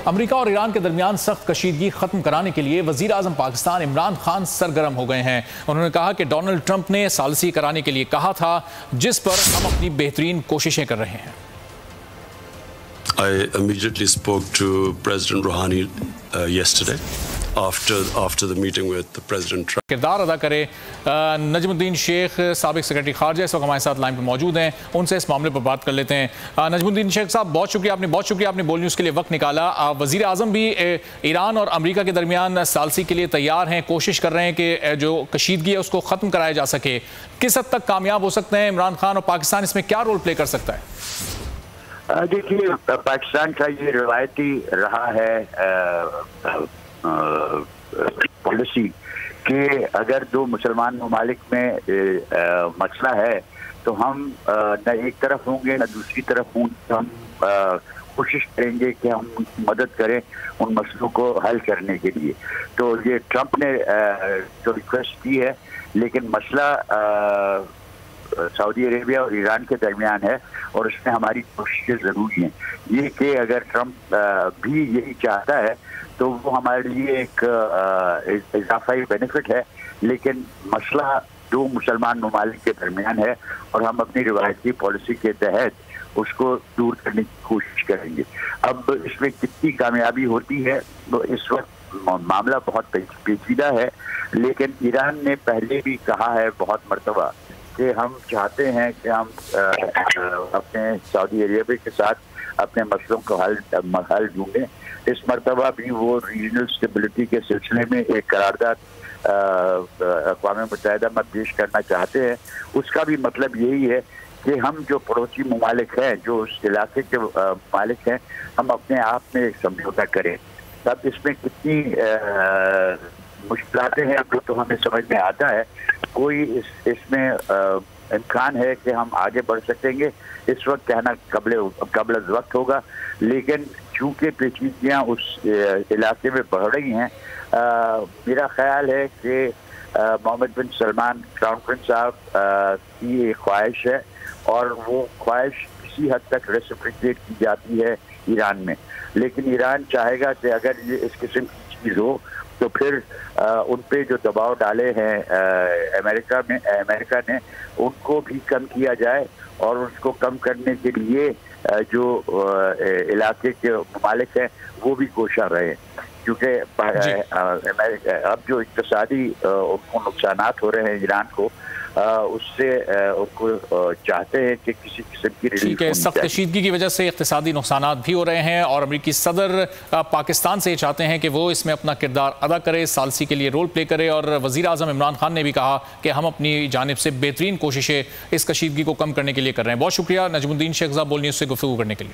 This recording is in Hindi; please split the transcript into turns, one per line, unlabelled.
अमेरिका और ईरान के दरमियान सख्त कशीदगी खत्म कराने के लिए वजीर आजम पाकिस्तान इमरान खान सरगर्म हो गए हैं। उन्होंने कहा कि डोनाल्ड ट्रंप ने सालसी कराने के लिए कहा था, जिस पर हम अपनी बेहतरीन कोशिशें कर रहे हैं।
I immediately spoke to President Rouhani yesterday after the meeting with President Trump.
किरदार अदा करे। नजमुद्दीन शेख साबिक सेक्रेटरी खारजा इस वक्त हमारे साथ लाइन पर मौजूद हैं, उनसे इस मामले पर बात कर लेते हैं। नजमुद्दीन शेख साहब, बहुत शुक्रिया आपने बोल न्यूज़ के लिए वक्त निकाला। वजीर आजम भी ईरान और अमेरिका के दरमियान सालसी के लिए तैयार हैं, कोशिश कर रहे हैं कि जो कशीदगी है उसको ख़त्म कराया जा सके। किस हद तक कामयाब हो सकते हैं इमरान खान, और पाकिस्तान इसमें क्या रोल प्ले कर सकता है?
देखिए, पाकिस्तान का ये रिवायती रहा है पॉलिसी कि अगर दो मुसलमान ममालिक में मसला है तो हम न एक तरफ होंगे न दूसरी तरफ होंगे। हम कोशिश करेंगे कि हम मदद करें उन मसलों को हल करने के लिए। तो ये ट्रंप ने जो रिक्वेस्ट की है, लेकिन मसला सऊदी अरेबिया और ईरान के दरमियान है और इसमें हमारी कोशिशें ज़रूरी हैं। ये कि अगर ट्रंप भी यही चाहता है तो वो हमारे लिए एक इजाफाई बेनिफिट है, लेकिन मसला दो मुसलमान ममालिक के दरमियान है और हम अपनी रिवायती पॉलिसी के तहत उसको दूर करने की कोशिश करेंगे। अब इसमें कितनी कामयाबी होती है तो इस वक्त मामला बहुत पेचीदा है, लेकिन ईरान ने पहले भी कहा है बहुत मरतबा कि हम चाहते हैं कि हम अपने सऊदी अरेबिया के साथ अपने मसलों को हल ढूंढें। इस मरतबा भी वो रीजनल स्टेबिलिटी के सिलसिले में एक करारदाद अक़वाम मुत्तहिदा में पेश करना चाहते हैं। उसका भी मतलब यही है कि हम जो पड़ोसी ममालिक हैं, जो उस इलाके के ममालिक हैं, हम अपने आप में एक समझौता करें। तब इसमें कितनी मुश्किलातें हैं तो हमें समझ में आता है। कोई इसमें इम्कान है कि हम आगे बढ़ सकेंगे, इस वक्त कहना कबल वक्त होगा, लेकिन चूँकि पेचीदगियाँ उस इलाके में बढ़ रही हैं, मेरा ख्याल है कि मोहम्मद बिन सलमान क्राउन प्रिंस साहब की एक ख्वाहिश है और वो ख्वाहिश किसी हद तक रेसिप्रोकेट की जाती है ईरान में, लेकिन ईरान चाहेगा कि अगर ये इस किस्म की चीज़ हो तो फिर उन पे जो दबाव डाले हैं अमेरिका ने उनको भी कम किया जाए, और उसको कम करने के लिए जो इलाके के ममालिक हैं वो भी कोशिश रहे, क्योंकि अब जो इक़्तिसादी उनको नुकसानात हो रहे हैं ईरान को, उससे उनको चाहते हैं कि किसी किस्म की रिलीफ।
ठीक है, सख्त कशीदगी की वजह से इक़्तिसादी नुकसानात भी हो रहे हैं और अमेरिकी सदर पाकिस्तान से चाहते हैं कि वो इसमें अपना किरदार अदा करे, सालसी के लिए रोल प्ले करे। और वज़ीर आज़म इमरान खान ने भी कहा कि हम अपनी जानिब से बेहतरीन कोशिशें इस कशीदगी को कम करने के लिए कर रहे हैं। बहुत शुक्रिया नजमुद्दीन शेख साहब बोल न्यूज़ से गुफ्तगू करने के लिए।